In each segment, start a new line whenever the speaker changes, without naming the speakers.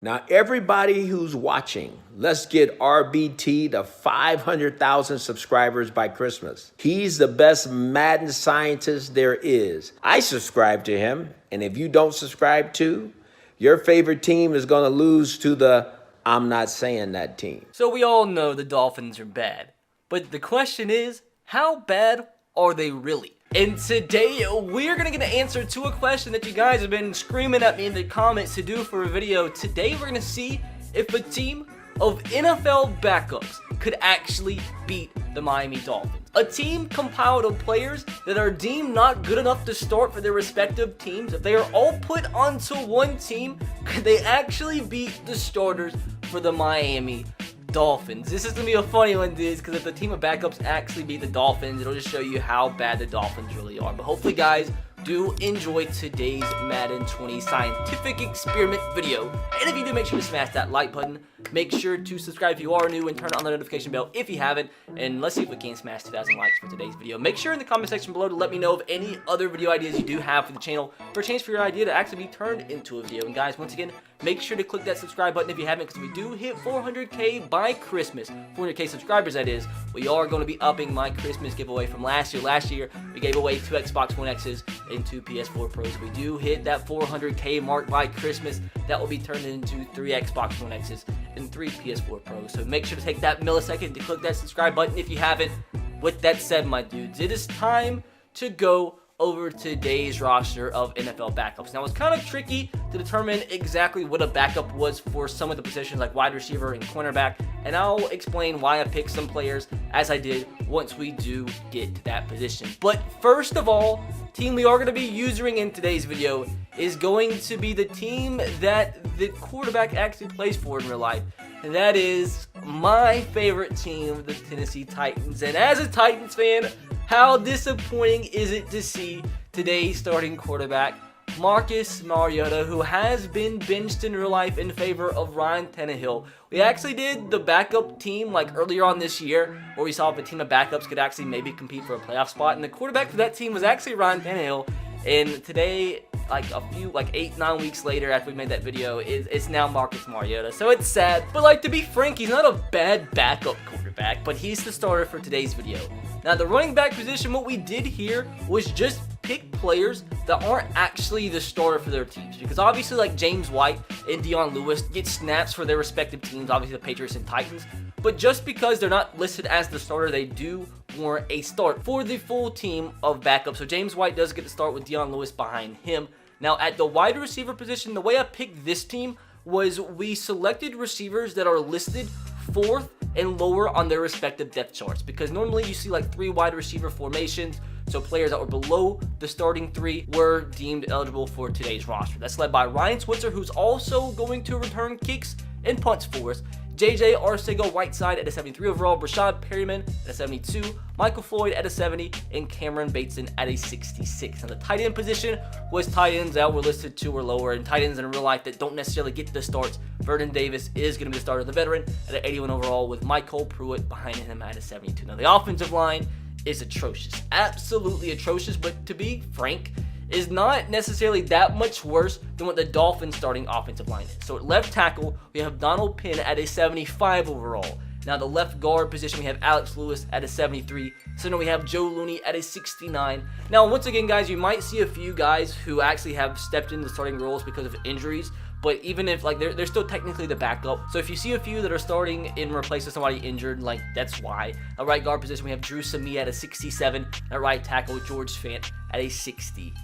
Now, everybody who's watching, let's get RBT to 500,000 subscribers by Christmas. He's the best Madden scientist there is. I subscribe to him, and if you don't subscribe to, your favorite team is going to lose to the I'm not saying that team.
So we all know the Dolphins are bad, but the question is, how bad are they really? And today, we're going to get an answer to a question that you guys have been screaming at me in the comments to do for a video. Today, we're going to see if a team of NFL backups could actually beat the Miami Dolphins. A team compiled of players that are deemed not good enough to start for their respective teams. If they are all put onto one team, could they actually beat the starters for the Miami Dolphins? This is going to be a funny one, dudes, because if the team of backups actually beat the Dolphins, it'll just show you how bad the Dolphins really are. But hopefully, guys, do enjoy today's Madden 20 scientific experiment video. And if you do, make sure to smash that like button. Make sure to subscribe if you are new and turn on the notification bell if you haven't. And let's see if we can smash 2,000 likes for today's video. Make sure in the comment section below to let me know of any other video ideas you do have for the channel for a chance for your idea to actually be turned into a video. And guys, once again, make sure to click that subscribe button if you haven't, because we do hit 400K by Christmas. 400K subscribers, that is. We are going to be upping my Christmas giveaway from last year. Last year, we gave away 2 Xbox One X's and 2 PS4 Pros. If we do hit that 400K mark by Christmas, that will be turned into 3 Xbox One X's and 3 PS4 Pros. So make sure to take that millisecond to click that subscribe button if you haven't. With that said, my dudes, it is time to go over today's roster of NFL backups. Now, it's kind of tricky to determine exactly what a backup was for some of the positions like wide receiver and cornerback, and I'll explain why I picked some players as I did once we do get to that position. But first of all, team we are going to be using in today's video is going to be the team that the quarterback actually plays for in real life, and that is my favorite team, the Tennessee Titans. And as a Titans fan, how disappointing is it to see today's starting quarterback, Marcus Mariota, who has been benched in real life in favor of Ryan Tannehill. We actually did the backup team like earlier on this year, where we saw if a team of backups could actually maybe compete for a playoff spot, and the quarterback for that team was actually Ryan Tannehill. And today, like 8-9 weeks later after we made that video, it's now Marcus Mariota. So it's sad, but like, to be frank, he's not a bad backup quarterback, but he's the starter for today's video. Now, the running back position, what we did here was just pick players that aren't actually the starter for their teams, because obviously like James White and Dion Lewis get snaps for their respective teams, obviously the Patriots and Titans, but just because they're not listed as the starter, they do warrant a start for the full team of backups. So James White does get to start with Dion Lewis behind him. Now, at the wide receiver position, the way I picked this team was we selected receivers that are listed 4th and lower on their respective depth charts, because normally you see like 3 wide receiver formations, so players that were below the starting 3 were deemed eligible for today's roster. That's led by Ryan Switzer, who's also going to return kicks and punts for us, JJ Arcega-Whiteside at a 73 overall, Brashad Perryman at a 72, Michael Floyd at a 70, and Cameron Bateson at a 66. Now, the tight end position was tight ends that were listed 2 or lower, and tight ends in real life that don't necessarily get the starts. Vernon Davis is going to be the starter, the veteran, at an 81 overall, with Michael Pruitt behind him at a 72. Now, the offensive line is atrocious, absolutely atrocious, but to be frank, is not necessarily that much worse than what the Dolphins starting offensive line is. So at left tackle, we have Donald Penn at a 75 overall. Now, the left guard position, we have Alex Lewis at a 73. Center, we have Joe Looney at a 69. Now, once again, guys, you might see a few guys who actually have stepped into starting roles because of injuries, but even if, like, they're still technically the backup. So if you see a few that are starting in replace of somebody injured, like, that's why. At right guard position, we have Drew Samia at a 67. At right tackle, George Fant at a 68.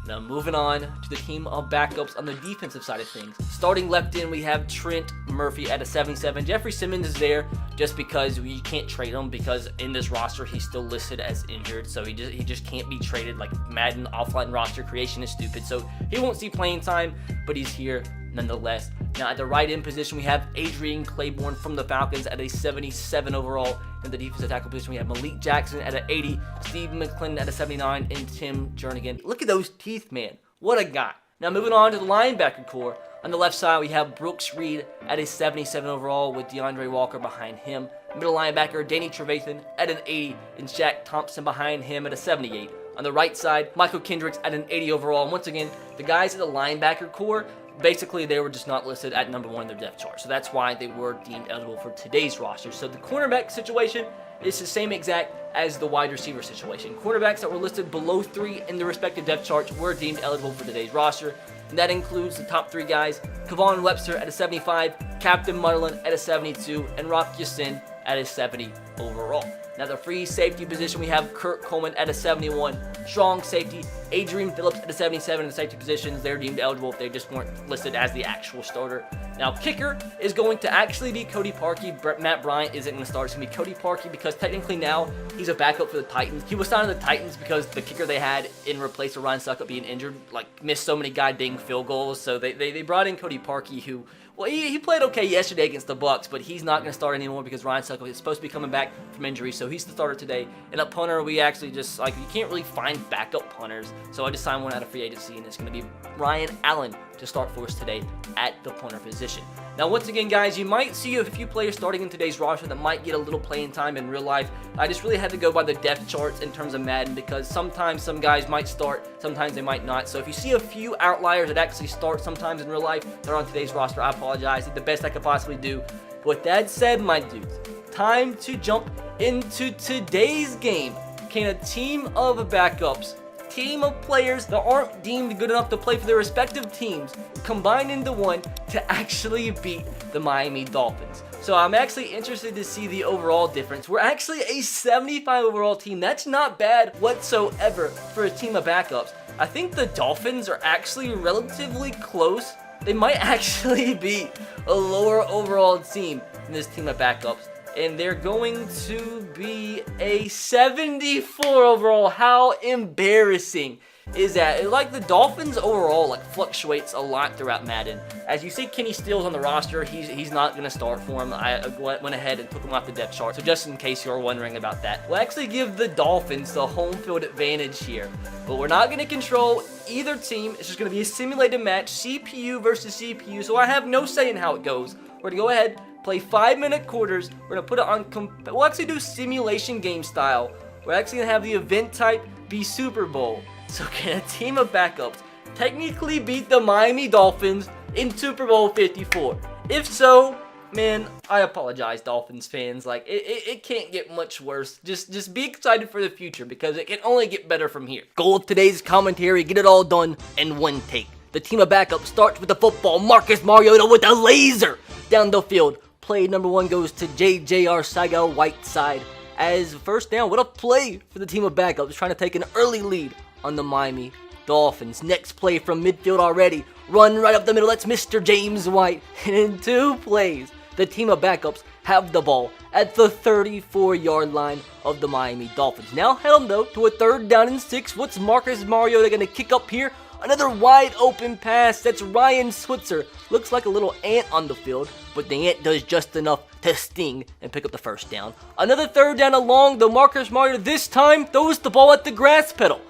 Now, moving on to the team of backups on the defensive side of things. Starting left in, we have Trent Murphy at a 77. Jeffrey Simmons is there just because we can't trade him, because in this roster, he's still listed as injured. So he just can't be traded. Like, Madden offline roster creation is stupid. So he won't see playing time, but he's here nonetheless. Now, at the right end position, we have Adrian Claiborne from the Falcons at a 77 overall. In the defensive tackle position, we have Malik Jackson at an 80, Steve McClendon at a 79, and Tim Jernigan. Look at those teeth, man. What a guy. Now, moving on to the linebacker core. On the left side, we have Brooks Reed at a 77 overall, with DeAndre Walker behind him. Middle linebacker, Danny Trevathan at an 80, and Shaq Thompson behind him at a 78. On the right side, Michael Kendricks at an 80 overall. And once again, the guys in the linebacker core, basically they were just not listed at number 1 in their depth chart. So that's why they were deemed eligible for today's roster. So the cornerback situation is the same exact as the wide receiver situation. Cornerbacks that were listed below 3 in their respective depth charts were deemed eligible for today's roster. And that includes the top 3 guys, Kevon Webster at a 75, Captain Mutterland at a 72, and Rock Ya-Sin at a 70 overall. Now the free safety position, we have Kurt Coleman at a 71, strong safety, Adrian Phillips at a 77 in the safety positions. They're deemed eligible if they just weren't listed as the actual starter. Now kicker is going to actually be Cody Parkey. Matt Bryant isn't going to start. It's going to be Cody Parkey because technically now he's a backup for the Titans. He was signed to the Titans because the kicker they had in replace of Ryan Succop being injured, like missed so many goddamn field goals. So they brought in Cody Parkey, who, well, he played okay yesterday against the Bucks, but he's not going to start anymore because Ryan Succop is supposed to be coming back from injury, so he's the starter today. And a punter, we actually just, like, you can't really find backup punters, so I just signed one out of free agency, and it's going to be Ryan Allen to start for us today at the punter position. Now, once again, guys, you might see a few players starting in today's roster that might get a little playing time in real life. I just really had to go by the depth charts in terms of Madden because sometimes some guys might start, sometimes they might not. So if you see a few outliers that actually start sometimes in real life, they're on today's roster, I apologize. Did the best I could possibly do. But with that said, my dudes, time to jump into today's game. Can a team of backups, team of players that aren't deemed good enough to play for their respective teams combine into one to actually beat the Miami Dolphins? So I'm actually interested to see the overall difference. We're actually a 75 overall team. That's not bad whatsoever for a team of backups. I think the Dolphins are actually relatively close. They might actually be a lower overall team than this team of backups. And they're going to be a 74 overall. How embarrassing is that? Like, the Dolphins overall, like, fluctuates a lot throughout Madden. As you see Kenny Stills on the roster, he's not going to start for him. I went ahead and took him off the depth chart. So just in case you're wondering about that, we'll actually give the Dolphins the home field advantage here. But we're not going to control either team. It's just going to be a simulated match, CPU versus CPU. So I have no say in how it goes. We're going to go ahead, play 5-minute quarters. We're going to put it on, we'll actually do simulation game style. We're actually going to have the event type be Super Bowl. So can a team of backups technically beat the Miami Dolphins in Super Bowl 54? If so, man, I apologize, Dolphins fans. Like, it can't get much worse. Just be excited for the future because it can only get better from here. Goal of today's commentary, get it all done in one take. The team of backups starts with the football. Marcus Mariota with a laser down the field. Play number 1 goes to J.J. Arcega-Whiteside as first down. What a play for the team of backups trying to take an early lead on the Miami Dolphins. Next play from midfield already. Run right up the middle. That's Mr. James White. And in 2 plays, the team of backups have the ball at the 34-yard line of the Miami Dolphins. Now head on, though, to a 3rd down and 6. What's Marcus Mariota going to kick up here? Another wide open pass. That's Ryan Switzer. Looks like a little ant on the field, but the ant does just enough to sting and pick up the first down. Another 3rd down along the Marcus Mariota. This time throws the ball at the grass pedal.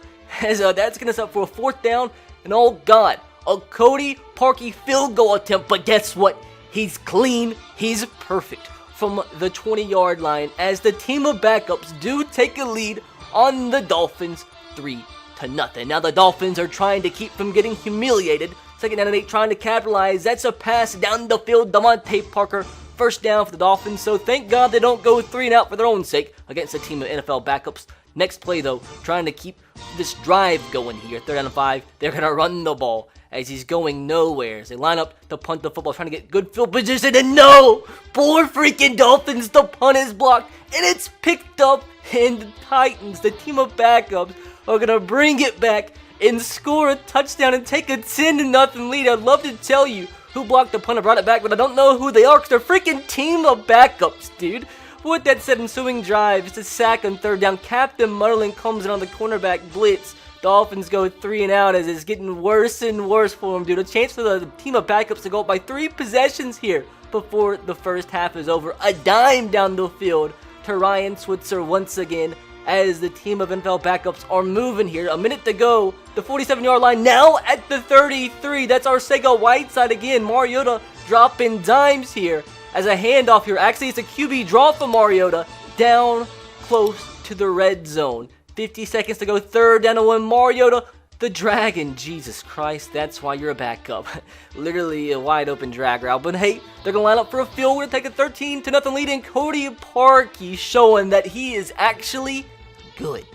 As that's going to set up for a 4th down. And oh God, a Cody Parkey field goal attempt. But guess what? He's clean. He's perfect from the 20-yard line as the team of backups do take a lead on the Dolphins 3-0. Now the Dolphins are trying to keep from getting humiliated. 2nd down and 8, trying to capitalize. That's a pass down the field. Devontae Parker, 1st down for the Dolphins. So thank God they don't go 3 and out for their own sake against a team of NFL backups. Next play, though, trying to keep this drive going here. 3rd down and 5. They're going to run the ball as he's going nowhere. As they line up to punt the football, trying to get good field position. And no! Poor freaking Dolphins. The punt is blocked. And it's picked up. And the Titans, the team of backups, are going to bring it back and score a touchdown and take a 10-0 lead. I'd love to tell you who blocked the punt and brought it back, but I don't know who they are because they're freaking team of backups, dude. With that said, ensuing drive, it's a sack on 3rd down. Captain Mutterland comes in on the cornerback blitz. Dolphins go 3 and out as it's getting worse and worse for them, dude. A chance for the team of backups to go up by 3 possessions here before the first half is over. A dime down the field to Ryan Switzer once again as the team of NFL backups are moving here. A minute to go. The 47-yard line now at the 33. That's Arcega-Whiteside again. Mariota dropping dimes here as a handoff here. Actually, it's a QB draw for Mariota down close to the red zone. 50 seconds to go. 3rd down and 1. Mariota The Dragon, Jesus Christ, that's why you're a backup. Literally a wide open drag route. But hey, they're going to line up for a field goal to take a 13-0 lead. And Cody Parkey showing that he is actually good.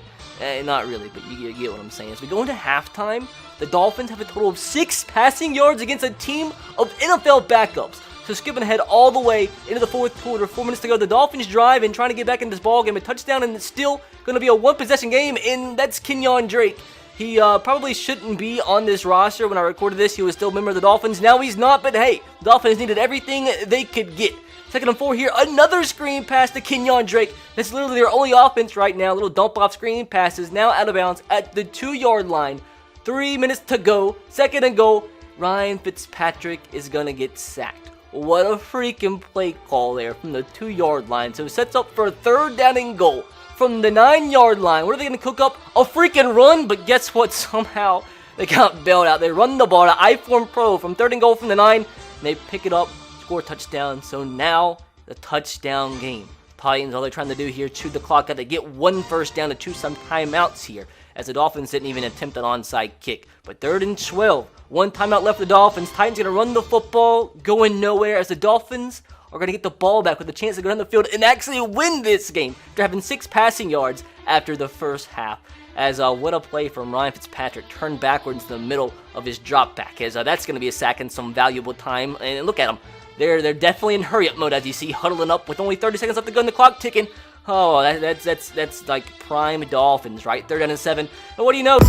Not really, but you get what I'm saying. As we go into halftime, the Dolphins have a total of 6 passing yards against a team of NFL backups. So skipping ahead all the way into the fourth quarter, 4 minutes to go. The Dolphins drive and trying to get back in this ball game. A touchdown, and it's still going to be a one-possession game, and that's Kenyon Drake. He probably shouldn't be on this roster. When I recorded this, he was still a member of the Dolphins. Now he's not, but hey, the Dolphins needed everything they could get. 2nd and 4 here. Another screen pass to Kenyon Drake. That's literally their only offense right now. Little dump-off screen passes. Now out of bounds at the 2-yard line. 3 minutes to go. 2nd and goal. Ryan Fitzpatrick is going to get sacked. What a freaking play call there from the 2-yard line. So it sets up for a 3rd down and goal from the 9-yard line. What are they going to cook up? A freaking run, but guess what? Somehow they got bailed out. They run the ball to iForm Pro from 3rd and goal from the 9, and they pick it up, score a touchdown. So now the touchdown game. Titans, all they're trying to do here, chew the clock out. They get 1 first down to chew some timeouts here, as the Dolphins didn't even attempt an onside kick. But 3rd and 12, 1 timeout left for the Dolphins. Titans going to run the football, going nowhere, as the Dolphins are going to get the ball back with a chance to go down the field and actually win this game. They're having 6 passing yards after the first half. As what a play from Ryan Fitzpatrick, turned backwards in the middle of his drop back. As that's going to be a sack and some valuable time. And look at them. They're definitely in hurry-up mode, as you see, huddling up with only 30 seconds left to go and the clock ticking. Oh, that's like prime Dolphins, right? 3rd down and 7. And what do you know?